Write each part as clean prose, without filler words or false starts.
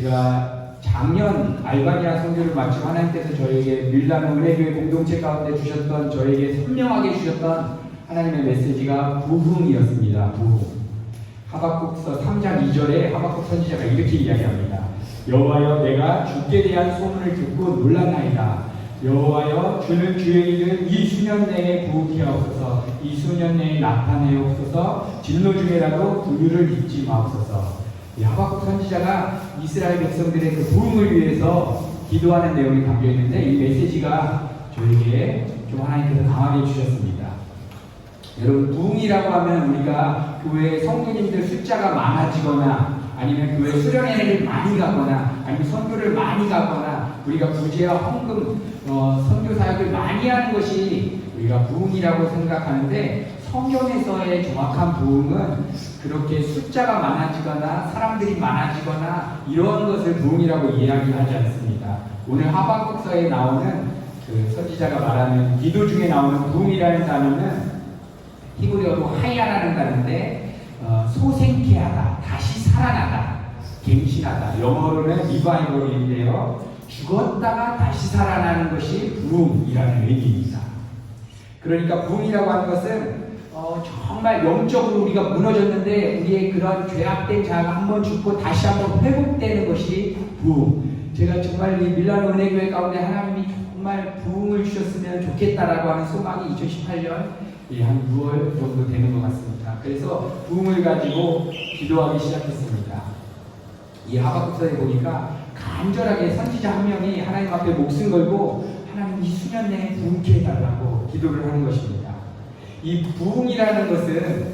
제가 작년 알바니아 선교를 마치고 하나님께서 저에게 밀라노 은혜교회 공동체 가운데 주셨던, 저에게 선명하게 주셨던 하나님의 메시지가 부흥이었습니다. 부흥. 하박국서 3장 2절에 하박국 선지자가 이렇게 이야기합니다. 여호와여, 내가 주께 대한 소문을 듣고 놀랐나이다. 여호와여, 주는 주의 일을 이 수년 내에 부흥케 하옵소서. 이 수년 내에 나타내옵소서. 진노 중에라도 구유를 잊지 마옵소서. 이 하박국 선지자가 이스라엘 백성들의 그 부흥을 위해서 기도하는 내용이 담겨 있는데, 이 메시지가 저에게 좀 하나님께서 강하게 주셨습니다. 여러분, 부흥이라고 하면 우리가 교회 성도님들 숫자가 많아지거나, 아니면 교회 수련회를 많이 가거나, 아니면 선교를 많이 가거나, 우리가 구제와 헌금, 선교 사역을 많이 하는 것이 우리가 부흥이라고 생각하는데, 성경에서의 정확한 부흥은 그렇게 숫자가 많아지거나 사람들이 많아지거나 이러한 것을 부흥이라고 이야기하지 않습니다. 오늘 하박국서에 나오는 그 선지자가 말하는 기도 중에 나오는 부흥이라는 단어는 히브리어로 하야라는 단어인데, 소생케 하다, 다시 살아나다, 갱신하다, 영어로는 리바이벌인데요, 죽었다가 다시 살아나는 것이 부흥이라는 의미입니다. 그러니까 부흥이라고 하는 것은 정말 영적으로 우리가 무너졌는데 우리의 그런 죄악된 자아가 한번 죽고 다시 한번 회복되는 것이 부흥. 제가 정말 이 밀라노 은혜교회 가운데 하나님이 정말 부흥을 주셨으면 좋겠다라고 하는 소망이 2018년 한 6월 정도 되는 것 같습니다. 그래서 부흥을 가지고 기도하기 시작했습니다. 이 하박국서에 보니까 간절하게 선지자 한 명이 하나님 앞에 목숨 걸고 하나님 이 수년 내에 부흥케 해달라고 기도를 하는 것입니다. 이 부흥이라는 것은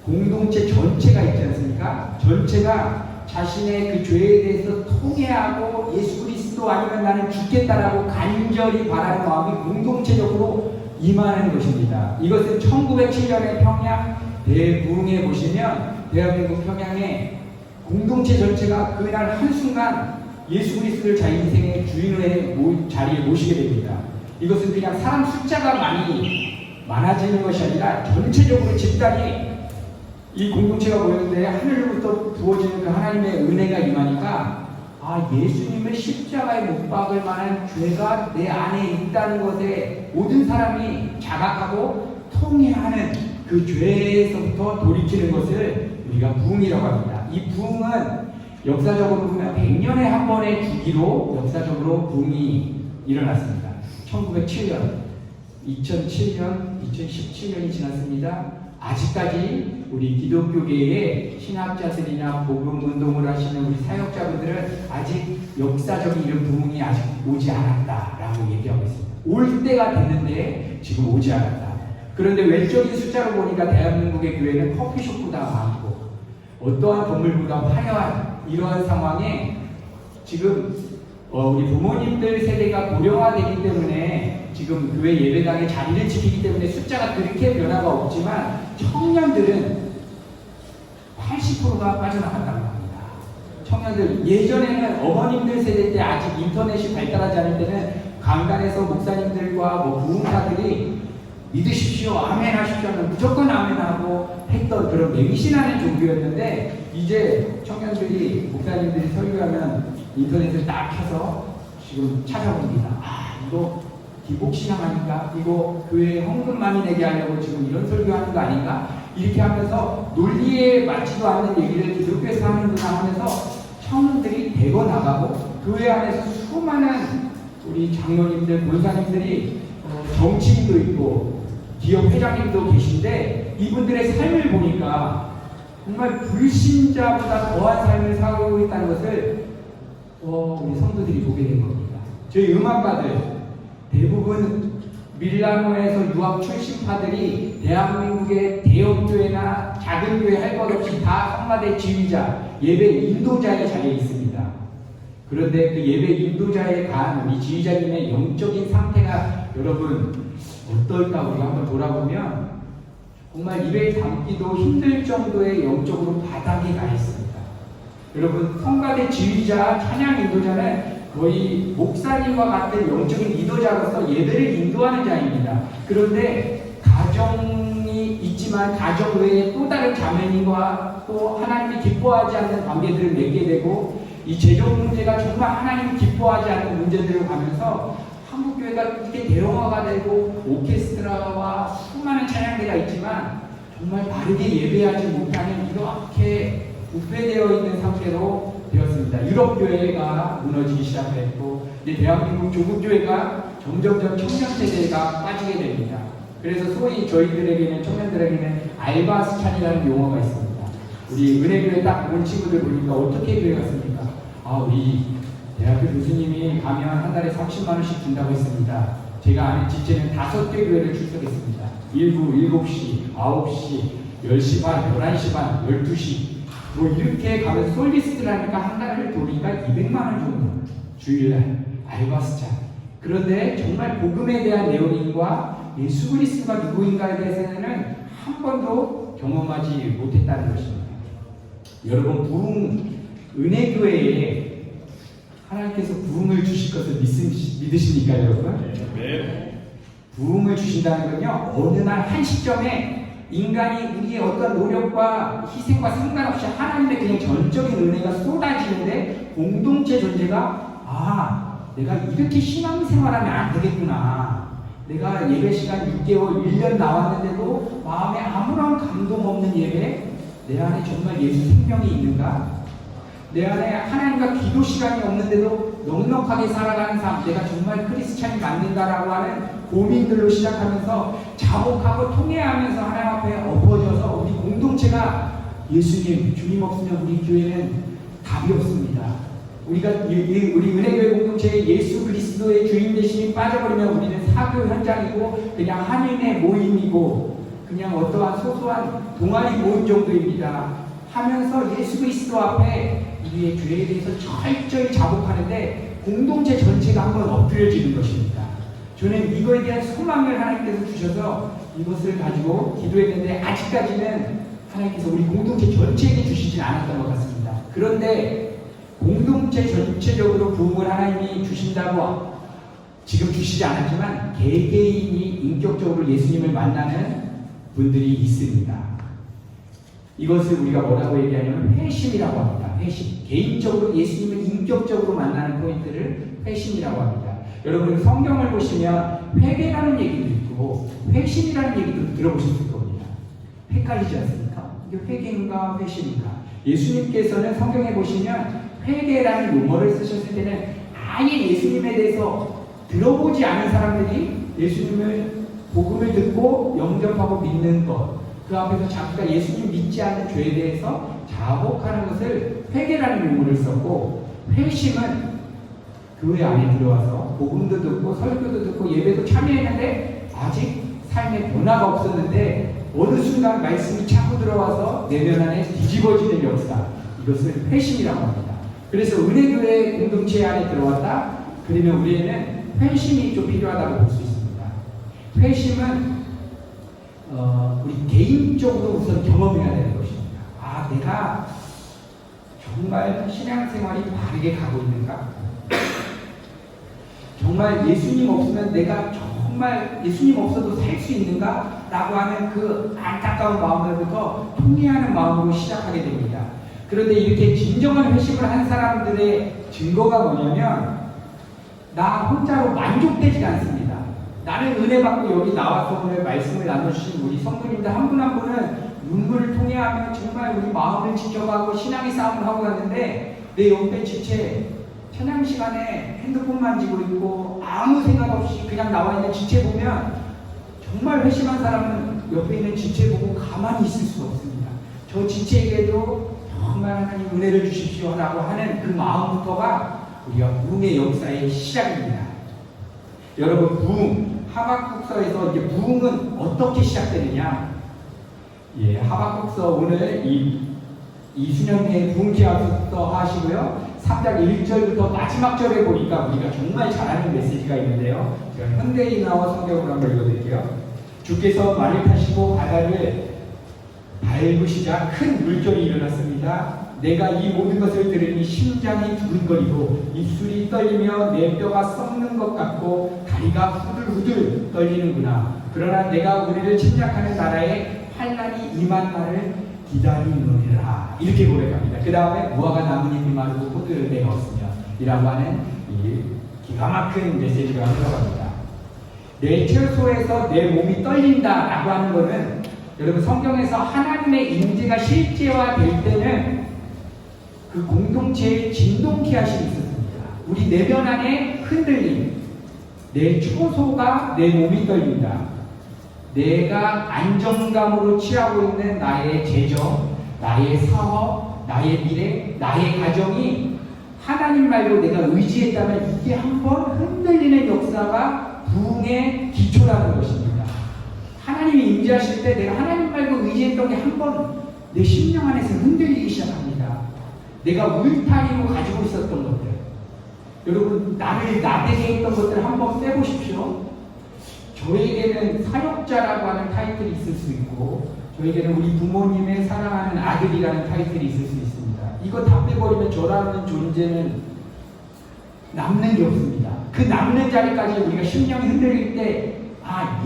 공동체 전체가 있지 않습니까? 전체가 자신의 그 죄에 대해서 통회하고 예수 그리스도 아니면 나는 죽겠다라고 간절히 바라는 마음이 공동체적으로 임하는 것입니다. 이것은 1907년의 평양 대부흥에 보시면 대한민국 평양에 공동체 전체가 그날 한순간 예수 그리스도를 자기 인생의 주인의 자리에 모시게 됩니다. 이것은 그냥 사람 숫자가 많아지는 것이 아니라 전체적으로 집단이 이 공동체가 모였는데 하늘로부터 부어지는 그 하나님의 은혜가 임하니까, 예수님의 십자가에 못 박을 만한 죄가 내 안에 있다는 것에 모든 사람이 자각하고 통회하는 그 죄에서부터 돌이키는 것을 우리가 부흥이라고 합니다. 이 부흥은 역사적으로 보면 100년에 한 번의 주기로 역사적으로 부흥이 일어났습니다. 1907년, 2007년, 2017년이 지났습니다. 아직까지 우리 기독교계의 신학자들이나 복음운동을 하시는 우리 사역자분들은 아직 역사적인 이런 부흥이 아직 오지 않았다라고 얘기하고 있습니다. 올 때가 됐는데 지금 오지 않았다. 그런데 외적인 숫자로 보니까 대한민국의 교회는 커피숍보다 많고 어떠한 건물보다 화려한 이러한 상황에 지금 우리 부모님들 세대가 고령화되기 때문에 지금 교회 예배당에 자리를 지키기 때문에 숫자가 그렇게 변화가 없지만 청년들은 80%가 빠져나간다고 합니다. 청년들, 예전에는 어머님들 세대 때 아직 인터넷이 발달하지 않을 때는 강단에서 목사님들과 부흥사들이 믿으십시오, 아멘 하십시오 하면 무조건 아멘하고 했던 그런 맹신하는 종교였는데, 이제 청년들이 목사님들이 설교하면 인터넷을 딱 켜서 지금 찾아봅니다. 이거 기복신앙하니까 이거 교회에 헌금 많이 내게 하려고 지금 이런 설교하는 거 아닌가? 이렇게 하면서 논리에 맞지도 않는 얘기를 기독교에서 하는구나 하면서 청년들이 대거 나가고, 교회 안에서 수많은 우리 장로님들, 권사님들이 정치인도 있고 기업 회장님도 계신데 이분들의 삶을 보니까 정말 불신자보다 더한 삶을 살고 있다는 것을 우리 성도들이 보게 된 겁니다. 저희 음악가들 대부분 밀라노에서 유학 출신파들이 대한민국의 대형교회나 작은 교회 할 것 없이 다 성가대 지휘자, 예배 인도자의 자리에 있습니다. 그런데 그 예배 인도자에 간 우리 지휘자님의 영적인 상태가 여러분 어떨까 우리가 한번 돌아보면 정말 입에 담기도 힘들 정도의 영적으로 바닥에 가 있습니다. 여러분, 성가대 지휘자, 찬양 인도자는 거의 목사님과 같은 영적인 리더자로서 예배를 인도하는 자입니다. 그런데 가정이 있지만 가정 외에 또 다른 자매님과 또 하나님이 기뻐하지 않는 관계들을 맺게 되고, 이 재정 문제가 정말 하나님 기뻐하지 않는 문제들을 가면서 한국교회가 이렇게 대형화가 되고 오케스트라와 수많은 찬양대가 있지만 정말 바르게 예배하지 못하는 이렇게 부패되어 있는 상태로 되었습니다. 유럽교회가 무너지기 시작했고 이제 대한민국 조국교회가 점점점 청년세대가 빠지게 됩니다. 그래서 소위 저희들에게는 청년들에게는 알바스찬이라는 용어가 있습니다. 우리 은혜교회 딱 온 친구들 보니까 어떻게 교회 갔습니까? 우리 대학교 교수님이 가면 한 달에 30만 원씩 준다고 했습니다. 제가 아는 지체는 5개 교회를 출석했습니다. 7시, 9시, 10시 반, 11시 반, 12시 뭐 이렇게 가면서 솔리스트를 하니까 한 달을 돌리니까 200만 원 정도 주일날 알바스찬. 그런데 정말 복음에 대한 내용과 예수 그리스도가 누구인가에 대해서는 한 번도 경험하지 못했다는 것입니다. 여러분, 부흥, 은혜교회에 하나님께서 부흥을 주실 것을 믿으십니까, 여러분? 네. 부흥을 주신다는 건요, 어느 날 한 시점에 인간이 우리의 어떤 노력과 희생과 상관없이 하나님의 그냥 전적인 은혜가 쏟아지는데 공동체 존재가 내가 이렇게 신앙생활하면 안 되겠구나. 내가 예배 시간 6개월, 1년 나왔는데도 마음에 아무런 감동 없는 예배, 내 안에 정말 예수 생명이 있는가? 내 안에 하나님과 기도 시간이 없는데도 넉넉하게 살아가는 삶, 내가 정말 크리스찬이 맞는가라고 하는 고민들로 시작하면서 자복하고 통회하면서 하나님 앞에 엎어져서 우리 공동체가 예수님, 주님 없으면 우리 교회는 답이 없습니다. 우리 은혜교회 공동체에 예수 그리스도의 주인 되심이 빠져버리면 우리는 사교 현장이고 그냥 한인의 모임이고 그냥 어떠한 소소한 동아리 모임 정도입니다. 하면서 예수 그리스도 앞에 우리의 죄에 대해서 철저히 자복하는데 공동체 전체가 한번 엎드려지는 것입니다. 저는 이거에 대한 소망을 하나님께서 주셔서 이것을 가지고 기도했는데 아직까지는 하나님께서 우리 공동체 전체에게 주시진 않았던 것 같습니다. 그런데 공동체 전체적으로 부흥을 하나님이 주신다고 지금 주시지 않았지만 개개인이 인격적으로 예수님을 만나는 분들이 있습니다. 이것을 우리가 뭐라고 얘기하냐면 회심이라고 합니다. 회심. 개인적으로 예수님을 인격적으로 만나는 포인트를 회심이라고 합니다. 여러분 성경을 보시면 회개라는 얘기도 있고 회심이라는 얘기도 들어보셨을 겁니다. 헷갈리지 않습니까? 이게 회개인가 회심인가? 예수님께서는 성경에 보시면 회개라는 용어를 쓰셨을 때는 아예 예수님에 대해서 들어보지 않은 사람들이 예수님을 복음을 듣고 영접하고 믿는 것, 그 앞에서 자기가 예수님 믿지 않는 죄에 대해서 자복하는 것을 회개라는 용어를 썼고, 회심은 교회 안에 들어와서 복음도 듣고 설교도 듣고 예배도 참여했는데 아직 삶에 변화가 없었는데 어느 순간 말씀이 차고 들어와서 내면 안에 뒤집어지는 역사, 이것을 회심이라고 합니다. 그래서 은혜교회 공동체 안에 들어왔다? 그러면 우리에는 회심이 좀 필요하다고 볼 수 있습니다. 회심은 우리 개인적으로 우선 경험해야 되는 것입니다. 내가 정말 신앙생활이 바르게 가고 있는가? 정말 예수님 없으면 내가 정말 예수님 없어도 살 수 있는가? 라고 하는 그 안타까운 마음으로부터 통회하는 마음으로 시작하게 됩니다. 그런데 이렇게 진정한 회심을 한 사람들의 증거가 뭐냐면 나 혼자로 만족되지 않습니다. 나는 은혜 받고 여기 나와서 오늘 말씀을 나눠주신 우리 성도님들 한 분 한 분은 눈물을 통해하며 정말 우리 마음을 지켜가고 신앙의 싸움을 하고 갔는데 내 옆에 지체 찬양 시간에 핸드폰 만지고 있고 아무 생각 없이 그냥 나와 있는 지체 보면 정말 회심한 사람은 옆에 있는 지체 보고 가만히 있을 수가 없습니다. 저 지체에게도 정말 하나님 은혜를 주십시오 라고 하는 그 마음부터가 우리가 부흥의 역사의 시작입니다. 여러분, 부흥, 하박국서에서 이제 부흥은 어떻게 시작되느냐? 하박국서 오늘 이수년의 부흥기하부터 하시고요. 3장 1절부터 마지막 절에 보니까 우리가 정말 잘 아는 메시지가 있는데요. 제가 현대인화와 성경으로 한번 읽어드릴게요. 주께서 말을 타시고 바다를 밟으시자 큰 물결이 일어났습니다. 내가 이 모든 것을 들으니 심장이 두근거리고 입술이 떨리며 내 뼈가 썩는 것 같고 다리가 후들후들 떨리는구나. 그러나 내가 우리를 침략하는 나라에 환난이 임한 날을 기다리느니라 이렇게 고백합니다. 그 다음에 무화과 나뭇잎이 마르고 포도 열매가 없으며 이라고 하는 이 기가 막힌 메시지가 흘러갑니다. 내 처소에서 내 몸이 떨린다라고 하는 것은 여러분 성경에서 하나님의 임재가 실제화될 때는 그 공동체에 진동케 하심이 있었습니다. 우리 내면 안에 흔들림, 내 초소가 내 몸이 떨린다. 내가 안정감으로 취하고 있는 나의 재정, 나의 사업, 나의 미래, 나의 가정이 하나님 말고 내가 의지했다면 이게 한번 흔들리는 역사가 부흥의 기초라는 것입니다. 하나님이 임재하실 때 내가 하나님 말고 의지했던 게 한번 내 심령 안에서 흔들리기 시작합니다. 내가 울타리로 가지고 있었던 것들, 여러분 나를 나대게 했던 것들을 한번 빼보십시오. 저에게는 사역자라고 하는 타이틀이 있을 수 있고 저에게는 우리 부모님의 사랑하는 아들이라는 타이틀이 있을 수 있습니다. 이거 다 빼버리면 저라는 존재는 남는 게 없습니다. 그 남는 자리까지 우리가 심령이 흔들릴 때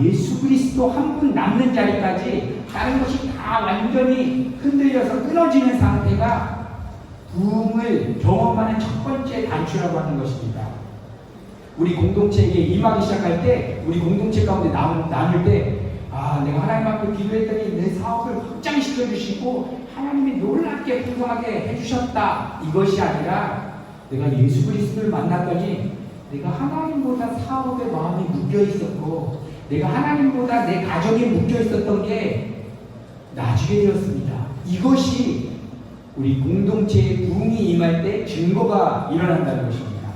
예수 그리스도 한 분 남는 자리까지 다른 것이 다 완전히 흔들려서 끊어지는 상태가 부흥을 경험하는 첫 번째 단추라고 하는 것입니다. 우리 공동체에게 임하기 시작할 때, 우리 공동체 가운데 나눌 때, 내가 하나님 앞에 기도했더니 내 사업을 확장시켜 주시고 하나님이 놀랍게 풍성하게 해주셨다. 이것이 아니라 내가 예수 그리스도를 만났더니 내가 하나님보다 사업에 마음이 묶여 있었고 내가 하나님보다 내 가정에 묶여 있었던 게 나중에 되었습니다. 이것이 우리 공동체의 부흥이 임할 때 증거가 일어난다는 것입니다.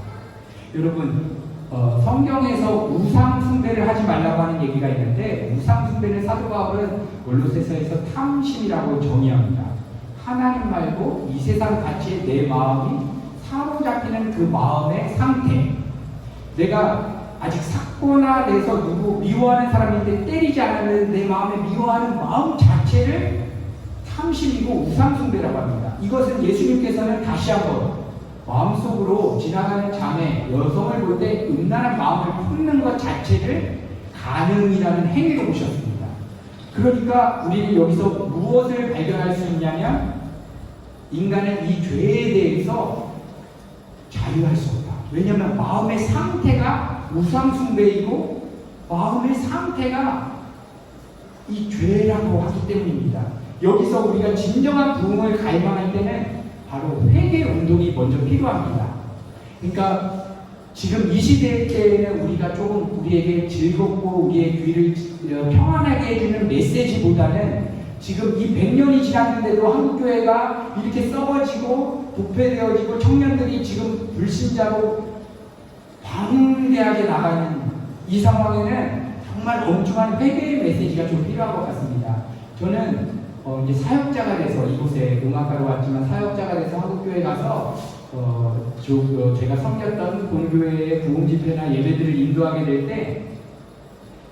여러분 성경에서 우상 숭배를 하지 말라고 하는 얘기가 있는데 우상 숭배를 사도 바울은 골로새서에서 탐심이라고 정의합니다. 하나님 말고 이 세상 가치에 내 마음이 사로잡히는 그 마음의 상태. 내가 아직 삭거나 내서 누구 미워하는 사람인데 때리지 않으면 내 마음에 미워하는 마음 자체를 탐심이고 우상 숭배라고 합니다. 이것은 예수님께서는 다시 한번 마음속으로 지나가는 자매, 여성을 볼 때 음란한 마음을 품는 것 자체를 가능이라는 행위로 보셨습니다. 그러니까 우리는 여기서 무엇을 발견할 수 있냐면 인간은 이 죄에 대해서 자유할 수 없다. 왜냐하면 마음의 상태가 우상숭배이고 마음의 상태가 이 죄라고 하기 때문입니다. 여기서 우리가 진정한 부흥을 갈망할 때는 바로 회개 운동이 먼저 필요합니다. 그러니까 지금 이 시대 때에는 우리가 조금 우리에게 즐겁고 우리의 귀를 평안하게 해주는 메시지보다는 지금 이 100년이 지났는데도 한국교회가 이렇게 썩어지고 부패되어지고 청년들이 지금 불신자로 방대하게 나가는 이 상황에는 정말 엄중한 회개의 메시지가 좀 필요한 것 같습니다. 저는 이제 사역자가 돼서 이곳에 음악가로 왔지만 사역자가 돼서 한국교회 가서 제가 섬겼던 본교회의 부흥집회나 예배들을 인도하게 될 때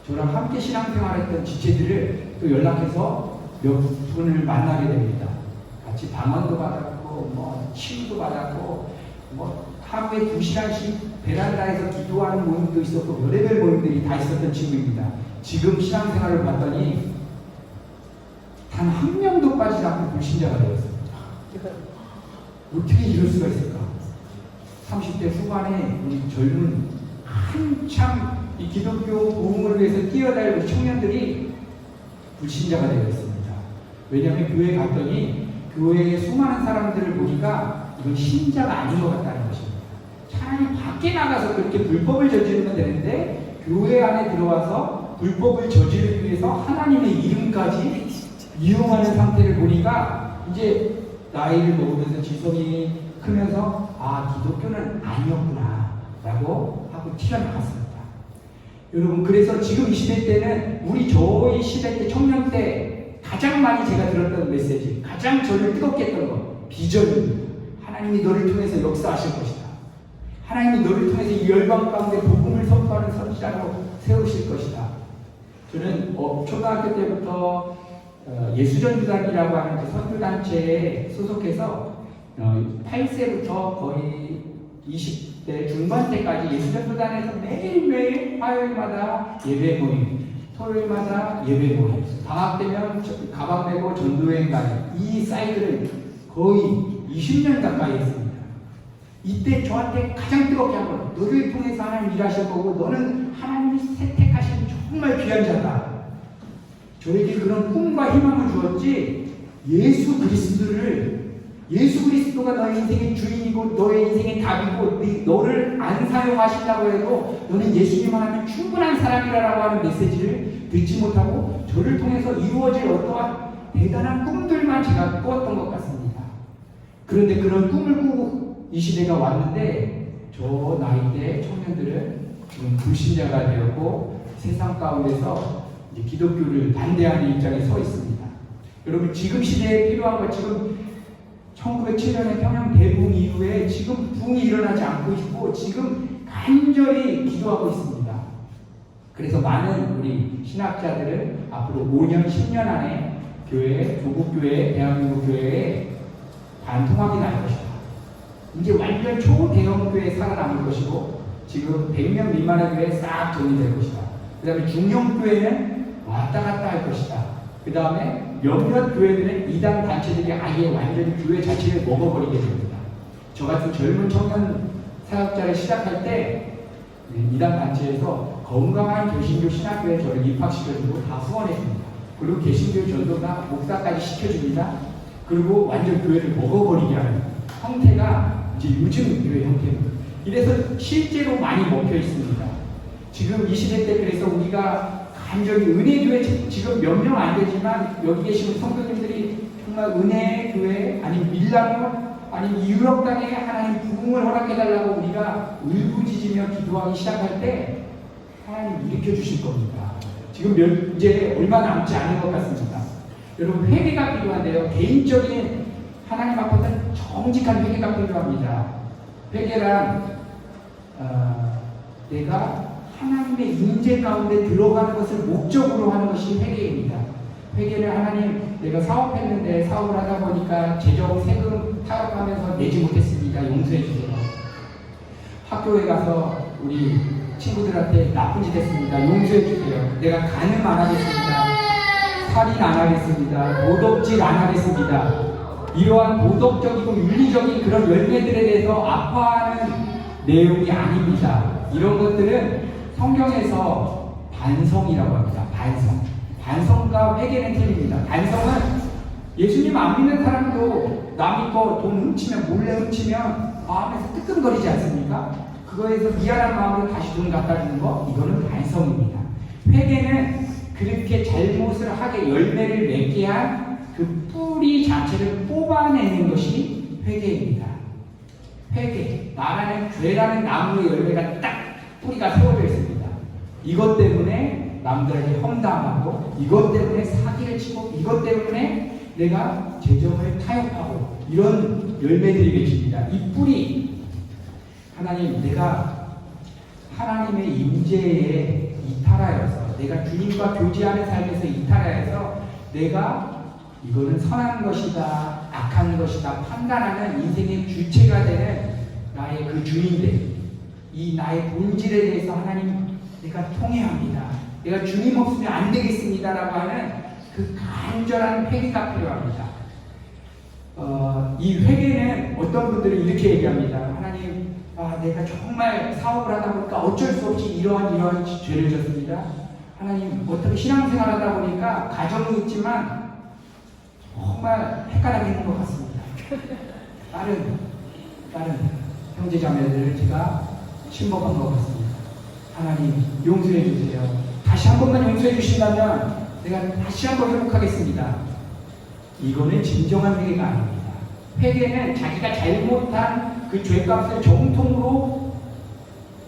저랑 함께 신앙생활했던 지체들을 또 연락해서 몇 분을 만나게 됩니다. 같이 방언도 받았고 치유도 받았고 하루에 2시간씩 베란다에서 기도하는 모임도 있었고 별의별 모임들이 다 있었던 친구입니다. 지금 신앙생활을 봤더니 단 한 명도 빠지지 않고 불신자가 되었습니다. 어떻게 이럴 수가 있을까? 30대 후반에 우리 젊은 한참 이 기독교 부흥을 위해서 뛰어날 우리 청년들이 불신자가 되었습니다. 왜냐하면 교회에 갔더니 교회에 수많은 사람들을 보니까 이건 신자가 아닌 것 같다는 것입니다. 차라리 밖에 나가서 그렇게 불법을 저지르면 되는데 교회 안에 들어와서 불법을 저지르기 위해서 하나님의 이름까지 이용하는 상태를 보니까 이제 나이를 먹으면서 지성이 크면서 기독교는 아니었구나 라고 하고 튀어나갔습니다. 여러분 그래서 지금 이 시대 때는 저희 시대 때 청년 때 가장 많이 제가 들었던 메시지, 가장 저를 뜨겁게 했던 것, 비전입니다. 하나님이 너를 통해서 역사하실 것이다. 하나님이 너를 통해서 이 열방 가운데 복음을 선포하는 선지자로 세우실 것이다. 저는 초등학교 때부터 예수전도단이라고 하는 그 선교단체에 소속해서 8세부터 거의 20대 중반 때까지 예수전도단에서 매일매일 화요일마다 예배 모임, 토요일마다 예배 모임, 방학 되면 가방 메고 전도여행 가는 이 사이클을 거의 20년 가까이 했습니다. 이때 저한테 가장 뜨겁게 한 건 너를 통해서 하나님 일하실 거고 너는 하나님이 선택하신 정말 귀한 자다. 저에게 그런 꿈과 희망을 주었지, 예수 그리스도가 너의 인생의 주인이고 너의 인생의 답이고 너를 안 사용하신다고 해도 너는 예수님만 하면 충분한 사람이라고 하는 메시지를 듣지 못하고 저를 통해서 이루어질 어떠한 대단한 꿈들만 제가 꾸었던 것 같습니다. 그런데 그런 꿈을 꾸고 이 시대가 왔는데 저 나이대 청년들은 지금 불신자가 되었고 세상 가운데서 이제 기독교를 반대하는 입장에 서 있습니다. 여러분, 지금 시대에 필요한 것, 지금 1907년에 평양 대붕 이후에 지금 붕이 일어나지 않고 있고 지금 간절히 기도하고 있습니다. 그래서 많은 우리 신학자들은 앞으로 5년, 10년 안에 교회, 조국교회, 대한민국 교회에 반통합이 날 것이다. 이제 완전 초대형 교회에 살아남을 것이고 지금 100명 미만의 교회에 싹 정리될 것이다. 그 다음에 중형 교회는 왔다 갔다 할 것이다. 그 다음에 몇몇 교회들은 이단 단체들이 아예 완전히 교회 자체를 먹어버리게 됩니다. 저 같은 젊은 청년 사역자를 시작할 때 이단 단체에서 건강한 개신교 신학교에 저를 입학시켜주고 다 후원해줍니다. 그리고 개신교 전도나 목사까지 시켜줍니다. 그리고 완전 교회를 먹어버리게 하는 형태가 이제 요즘 교회 형태입니다. 이래서 실제로 많이 먹혀 있습니다. 지금 이 시대 때 그래서 우리가 간절히 은혜교회, 지금 몇 명 안 되지만 여기 계시는 성도님들이 정말 은혜교회 아니면 밀라노 아니면 유럽 땅에 하나님 부흥을 허락해달라고 우리가 울부짖으며 기도하기 시작할 때 하나님 일으켜 주실 겁니다. 지금 이제 얼마 남지 않은 것 같습니다. 여러분, 회개가 필요한데요. 개인적인 하나님 앞에서 정직한 회개가 필요합니다. 회개란 내가 하나님의 임재 가운데 들어가는 것을 목적으로 하는 것이 회개입니다. 회개를 하나님, 내가 사업했는데 사업을 하다 보니까 재정, 세금 타협하면서 내지 못했습니다. 용서해 주세요. 학교에 가서 우리 친구들한테 나쁜 짓 했습니다. 용서해 주세요. 내가 간음 안 하겠습니다. 살인 안 하겠습니다. 도덕질 안 하겠습니다. 이러한 도덕적이고 윤리적인 그런 열매들에 대해서 아파하는 내용이 아닙니다. 이런 것들은 성경에서 반성이라고 합니다. 반성과 회개는 틀립니다. 반성은 예수님 안 믿는 사람도 남이 거 돈 훔치면, 몰래 훔치면 마음에서 뜨끔거리지 않습니까? 그거에서 미안한 마음으로 다시 돈 갖다 주는 거, 이거는 반성입니다. 회개는 그렇게 잘못을 하게 열매를 맺게 한 그 뿌리 자체를 뽑아내는 것이 회개입니다. 회개, 말하는 죄라는 나무의 열매가 딱 뿌리가 세워져 있습니다. 이것 때문에 남들에게 험담하고, 이것 때문에 사기를 치고, 이것 때문에 내가 재정을 타협하고, 이런 열매들이 맺힙니다. 이 뿌리, 하나님, 내가 하나님의 임재에 이탈하여서, 내가 주님과 교제하는 삶에서 이탈하여서 내가 이거는 선한 것이다, 악한 것이다 판단하는 인생의 주체가 되는 나의 그 주인들, 이 나의 본질에 대해서 하나님, 내가 통회합니다. 내가 주님 없으면 안 되겠습니다라고 하는 그 간절한 회개가 필요합니다. 이 회개는 어떤 분들은 이렇게 얘기합니다. 하나님, 내가 정말 사업을 하다 보니까 어쩔 수 없이 이러한 죄를 졌습니다. 하나님, 어떻게 신앙생활 하다 보니까 가정이 있지만 정말 헷갈리는 것 같습니다. 다른 형제자매들을 제가 침범한 것 같습니다. 하나님, 용서해 주세요. 다시 한 번만 용서해 주신다면 내가 다시 한 번 회복하겠습니다. 이거는 진정한 회개가 아닙니다. 회개는 자기가 잘못한 그 죄값을 정통으로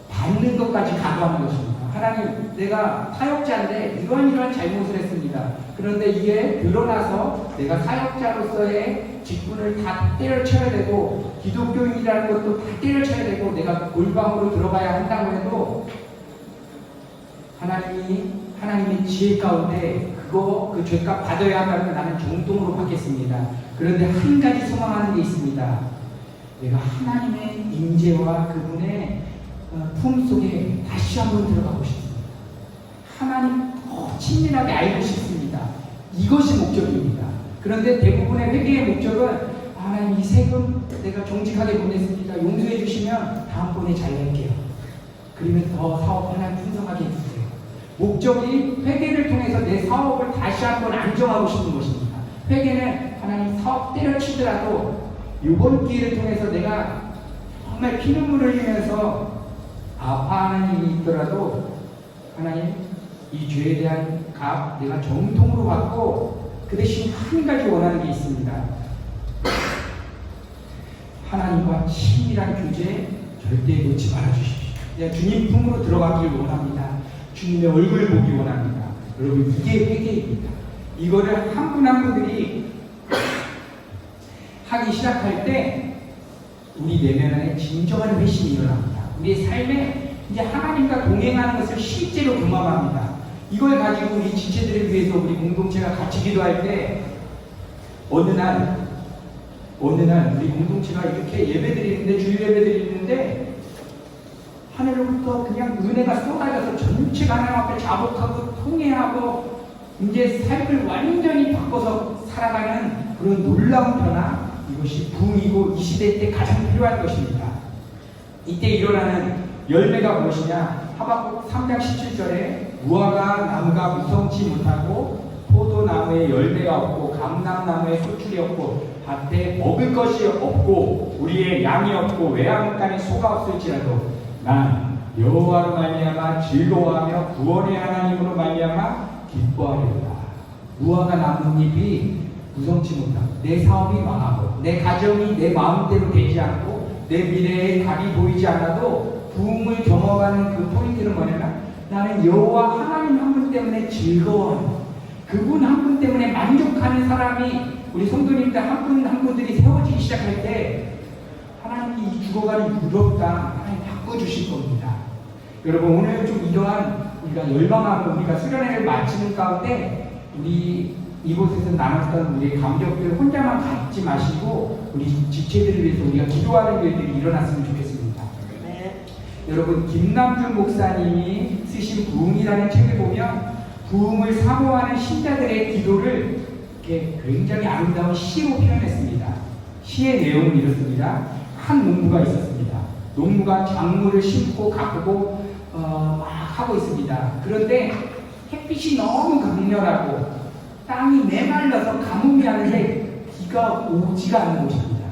받는 것까지 가져가는 것입니다. 하나님, 내가 사역자인데 이러한 잘못을 했습니다. 그런데 이게 드러나서 내가 사역자로서의 직분을 다 때려쳐야 되고, 기독교인이라는 것도 다 때려쳐야 되고, 내가 골방으로 들어가야 한다고 해도 하나님의 지혜 가운데 그 죄값 받아야 한다면 나는 정통으로 받겠습니다. 그런데 한 가지 소망하는 게 있습니다. 내가 하나님의 임재와 그분의 품 속에 다시 한번 들어가고 싶습니다. 하나님 친밀하게 알고 싶습니다. 이것이 목적입니다. 그런데 대부분의 회개의 목적은 하나님 이 세금 내가 정직하게 보냈습니다. 용서해 주시면 다음번에 잘 낼게요. 그러면 더 사업 하나 풍성하게 해주세요. 목적이 회개를 통해서 내 사업을 다시 한번 안정하고 싶은 것입니다. 회개는 하나님 사업 때려치더라도 이번 기회를 통해서 내가 정말 피눈물을 흘리면서 아파하는 일이 있더라도 하나님 이 죄에 대한 값 내가 정통으로 받고 그 대신 한 가지 원하는 게 있습니다. 하나님과 친밀한 교제 절대 놓지 말아주십시오. 내가 주님 품으로 들어가길 원합니다. 주님의 얼굴을 보기 원합니다. 여러분 이게 회개입니다. 이거를 한 분 한 분들이 하기 시작할 때 우리 내면 안에 진정한 회심이 일어납니다. 우리의 삶에 이제 하나님과 동행하는 것을 실제로 경험합니다. 이걸 가지고 우리 지체들을 위해서 우리 공동체가 같이 기도할 때 어느 날 우리 공동체가 이렇게 예배드리는데 주일 예배드리는데 하늘로부터 그냥 은혜가 쏟아져서 전체가 하나님 앞에 자복하고 통회하고 이제 삶을 완전히 바꿔서 살아가는 그런 놀라운 변화, 이것이 부흥이고 이 시대 때 가장 필요한 것입니다. 이때 일어나는 열매가 무엇이냐? 하박국 3장 17절에 무화과 나무가 무성치 못하고 포도나무에 열매가 없고 감람나무에 소출이 없고 밭에 먹을 것이 없고 우리의 양이 없고 외양간에 소가 없을지라도 난 여호와로 말미암아 즐거워하며 구원의 하나님으로 말미암아 기뻐하리로다. 무화과 나뭇잎이 무성치 못하고 내 사업이 망하고 내 가정이 내 마음대로 되지 않고 내 미래에 답이 보이지 않아도 부흥을 경험하는 그 포인트는 뭐냐면 나는 여호와 하나님 한 분 때문에 즐거워하는, 그분 한 분 때문에 만족하는 사람이 우리 성도님들 한 분 한 분들이 세워지기 시작할 때 하나님이 이 죽어가는 유럽 땅 하나님 바꿔주실 겁니다. 여러분 오늘 좀 이러한 우리가 열방하고 우리가 수련회를 마치는 가운데 우리 이곳에서 나눴던 우리의 감격들 혼자만 갖지 마시고 우리 지체들을 위해서 우리가 기도하는 일들이 일어났으면 좋겠습니다. 네. 여러분 김남준 목사님이 쓰신 부흥이라는 책을 보면 부흥을 사모하는 신자들의 기도를 이렇게 굉장히 아름다운 시로 표현했습니다. 시의 내용은 이렇습니다. 한 농부가 있었습니다. 농부가 작물을 심고 가꾸고 막 하고 있습니다. 그런데 햇빛이 너무 강렬하고 땅이 메말라서 가뭄이 하는데 비가 오지가 않는 곳입니다.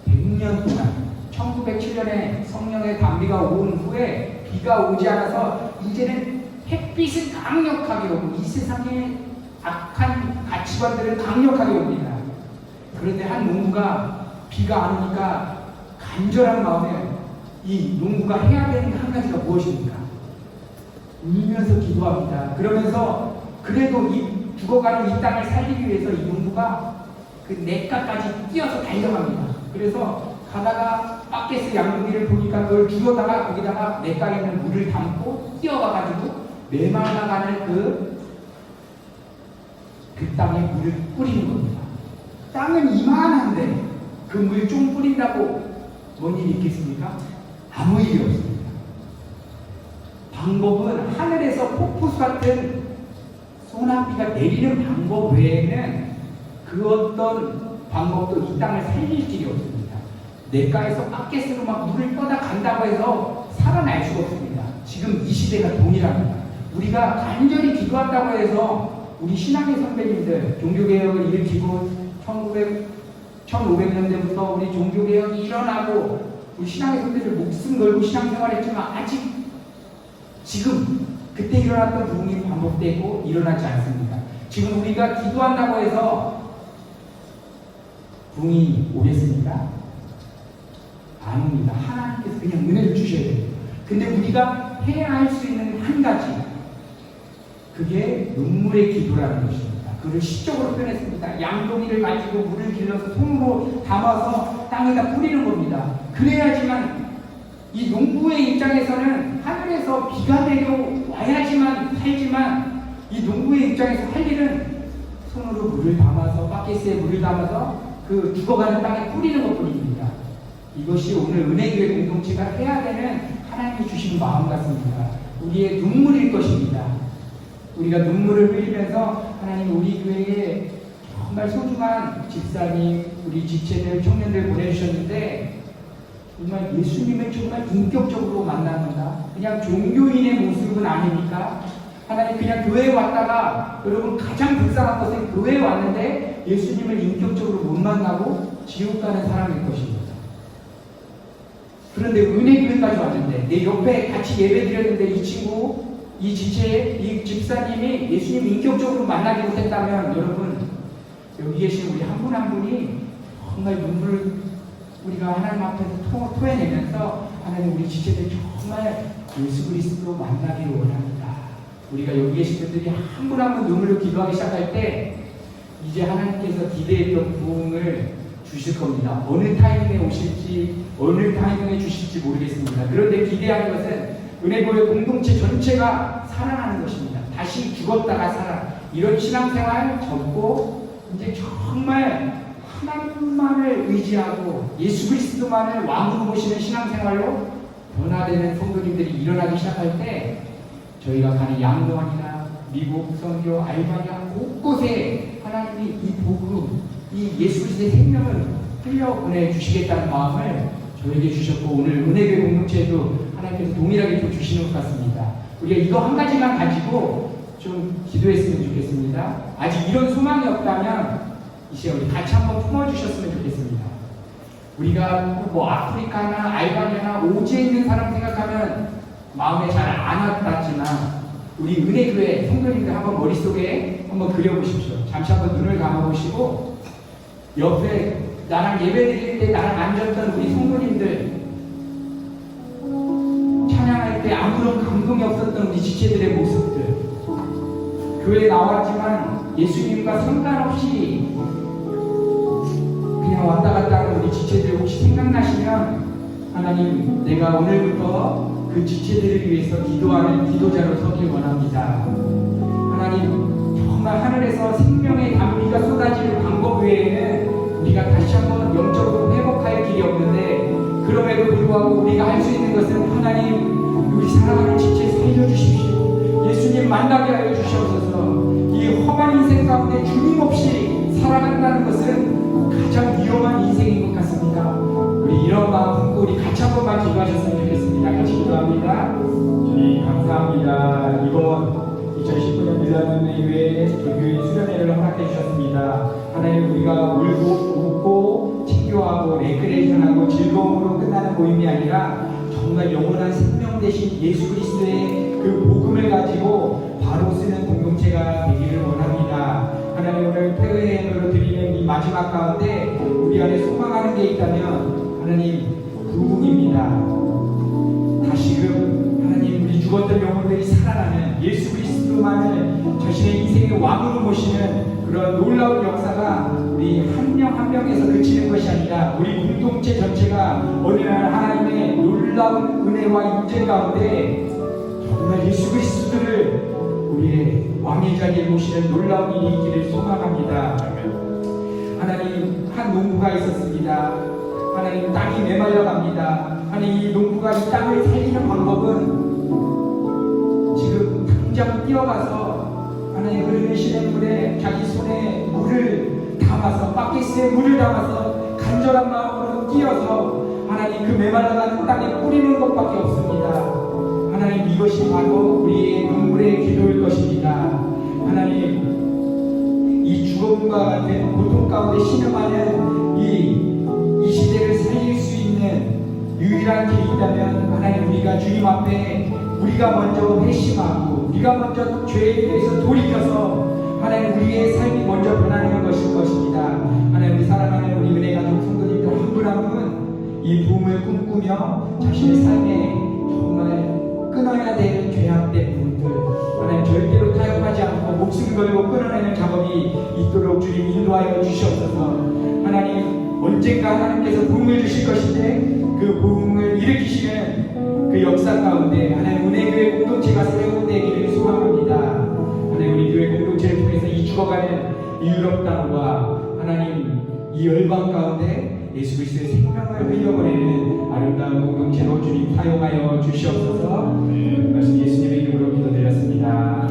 100년 동안 1907년에 성령의 단비가 온 후에 비가 오지 않아서 이제는 햇빛은 강력하게 오고 이 세상에 악한 가치관들은 강력하게 옵니다. 그런데 한 농부가 비가 안 오니까 간절한 마음에 이 농부가 해야 되는 한 가지가 무엇입니까? 울면서 기도합니다. 그러면서 그래도 이 죽어가는 이 땅을 살리기 위해서 이 농부가 그 냇가까지 뛰어서 달려갑니다. 그래서 가다가 바켓스 양고기를 보니까 그걸 주워다가 거기다가 냇가에 있는 물을 담고 뛰어가가지고 메말라가는 그 땅에 물을 뿌리는 겁니다. 땅은 이만한데 그 물 좀 뿌린다고 뭔 일이 있겠습니까? 아무 일이 없습니다. 방법은 하늘에서 폭포수 같은 소나비가 내리는 방법 외에는 그 어떤 방법도 이 땅을 살릴 길이 없습니다. 냇가에서 바켓으로 막 물을 떠다 간다고 해서 살아날 수가 없습니다. 지금 이 시대가 동일합니다. 우리가 간절히 기도한다고 해서 우리 신앙의 선배님들 종교개혁을 일으키고 1500년대부터 우리 종교개혁이 일어나고 우리 신앙의 선배들 목숨 걸고 신앙생활했지만 아직 지금 그때 일어났던 부흥이 반복되고 일어나지 않습니다. 지금 우리가 기도한다고 해서 부흥이 오겠습니까? 아닙니다. 하나님께서 그냥 은혜를 주셔야 돼요. 근데 우리가 해야 할 수 있는 한 가지, 그게 눈물의 기도라는 것입니다. 그를 시적으로 표현했습니다. 양동이를 가지고 물을 길러서 손으로 담아서 땅에다 뿌리는 겁니다. 그래야지만 이 농부의 입장에서는 하늘에서 비가 내려와야지만 살지만 이 농부의 입장에서 할 일은 손으로 물을 담아서 바켓에 물을 담아서 그 죽어가는 땅에 뿌리는 것뿐입니다. 이것이 오늘 은혜교회 공동체가 해야 되는 하나님이 주신 마음 같습니다. 우리의 눈물일 것입니다. 우리가 눈물을 흘리면서 하나님 우리 교회에 정말 소중한 집사님, 우리 지체들, 청년들 보내주셨는데 정말 예수님을 정말 인격적으로 만납니다. 그냥 종교인의 모습은 아닙니까? 하나님 그냥 교회에 왔다가 여러분 가장 불쌍한 것은 교회에 왔는데 예수님을 인격적으로 못 만나고 지옥 가는 사람일 것입니다. 그런데 은혜교회까지 왔는데 내 옆에 같이 예배 드렸는데 이 친구, 이 지체의 이 집사님이 예수님 인격적으로 만나지 못했다면 여러분 여기 계신 우리 한 분 한 분이 정말 눈물을 우리가 하나님 앞에서 토해내면서 하나님 우리 지체들 정말 예수 그리스도로 만나기를 원합니다. 우리가 여기 계신 분들이 한 분 한 분 눈물로 기도하기 시작할 때 이제 하나님께서 기대했던 부흥을 주실 겁니다. 어느 타이밍에 오실지 어느 타이밍에 주실지 모르겠습니다. 그런데 기대하는 것은 은혜교회 공동체 전체가 살아나는 것입니다. 다시 죽었다가 살아. 이런 신앙생활 접고 이제 정말 하나님만을 의지하고 예수 그리스도만을 왕으로 모시는 신앙생활로 변화되는 성도님들이 일어나기 시작할 때 저희가 가는 양로원이나 미국, 선교, 알바니아 곳곳에 하나님이 이 복음, 이 예수 그리스도의 생명을 흘려보내 주시겠다는 마음을 저에게 주셨고 오늘 은혜교회 공동체에도 하나님께서 동일하게 또 주시는 것 같습니다. 우리가 이거 한 가지만 가지고 좀 기도했으면 좋겠습니다. 아직 이런 소망이 없다면 이 시간 우리 같이 한번 품어주셨으면 좋겠습니다. 우리가 뭐 아프리카나 알바니아나 오지에 있는 사람 생각하면 마음에 잘 안 와닿지만 우리 은혜교회 성도님들 한번 머릿속에 한번 그려보십시오. 잠시 한번 눈을 감아보시고 옆에 나랑 예배 드릴 때 나랑 앉았던 우리 성도님들 찬양할 때 아무런 감동이 없었던 우리 지체들의 모습들 교회에 나왔지만 예수님과 상관없이 그냥 왔다 갔다 하는 우리 지체들 혹시 생각나시면 하나님 내가 오늘부터 그 지체들을 위해서 기도하는 기도자로 서길 원합니다. 하나님 정말 하늘에서 생명의 담비가 쏟아지는 방법 외에는 우리가 다시 한번 영적으로 회복할 길이 없는데 그럼에도 불구하고 우리가 할 수 있는 것은 하나님 우리 사랑하는 지체 살려주십시오. 예수님 만나게 하여 주시옵소서. 이 험한 인생 가운데 주님 없이 살아간다는 것은 가장 위험한 인생인 것 같습니다. 우리 이런 마음 품고 우리 같이 한 번만 기도하셨으면 좋겠습니다. 같이 기도합니다. 주님 감사합니다. 이번 2019년 밀라노의회 조교인 수련회를 허락해 주셨습니다. 하나님 우리가 울고 웃고 친교하고 레크레이션하고 즐거움으로 끝나는 모임이 아니라 정말 영원한 생명 되신 예수 그리스도의 그 복음을 가지고 바로 쓰는 공동체가 되기를 원합니다. 하나님 오늘 폐회로 드리는 이 마지막 가운데 우리 안에 소망하는 게 있다면 하나님 부흥입니다. 다시금 하나님 우리 죽었던 영혼들이 살아나는 예수 그리스도만을 자신의 인생의 왕으로 모시는 그런 놀라운 역사가 우리 한 명 한 명에서 그치는 것이 아니라 우리 공동체 전체가 어느 날 하나님의 놀라운 은혜와 인재 가운데 정말 예수 그리스도를 우리의 왕의 자리에 모시는 놀라운 일이 있기를 소망합니다. 하나님 한 농부가 있었습니다. 하나님 땅이 메말라갑니다. 하나님 이 농부가 이 땅을 살리는 방법은 지금 당장 뛰어가서 하나님 흐르는 시냇물에 자기 손에 물을 담아서 바켓에 물을 담아서 간절한 마음으로 뛰어서 하나님 그 메말라가는 땅에 뿌리는 것밖에 없습니다. 하나님 이것이 바로 우리의 눈물의 기도일 것입니다. 하나님 이 죽음과 같은 고통 가운데 신음하는 이 시대를 살릴 수 있는 유일한 길이 있다면 하나님 우리가 주님 앞에 우리가 먼저 회심하고 우리가 먼저 죄에 대해서 돌이켜서 하나님 우리의 삶이 먼저 변하는 것일 것입니다. 하나님 우리 사랑하는 우리 은혜 가족 성도님들 한 분 한 분 이 부흥을 꿈꾸며 자신의 삶에 정말 끊어야 될 죄악된 부분들 하나님 절대로 타협하지 않고 목숨 걸고 끊어내는 작업이 있도록 주님 인도하여 주시옵소서. 하나님 언젠가 하나님께서 부흥을 주실 것인데 그 부흥을 일으키시는 그 역사 가운데 하나님 은혜교회 공동체가 세워되기를 소망합니다. 하나님 우리 교회 공동체를 통해서 이 죽어가는 이 유럽 땅과 하나님 이 열방 가운데 예수 그리스도의 생명을 흘려보내는 아름다운 공동체로 주님 사용하여 주시옵소서. 말씀 예수님의 이름으로 기도드렸습니다.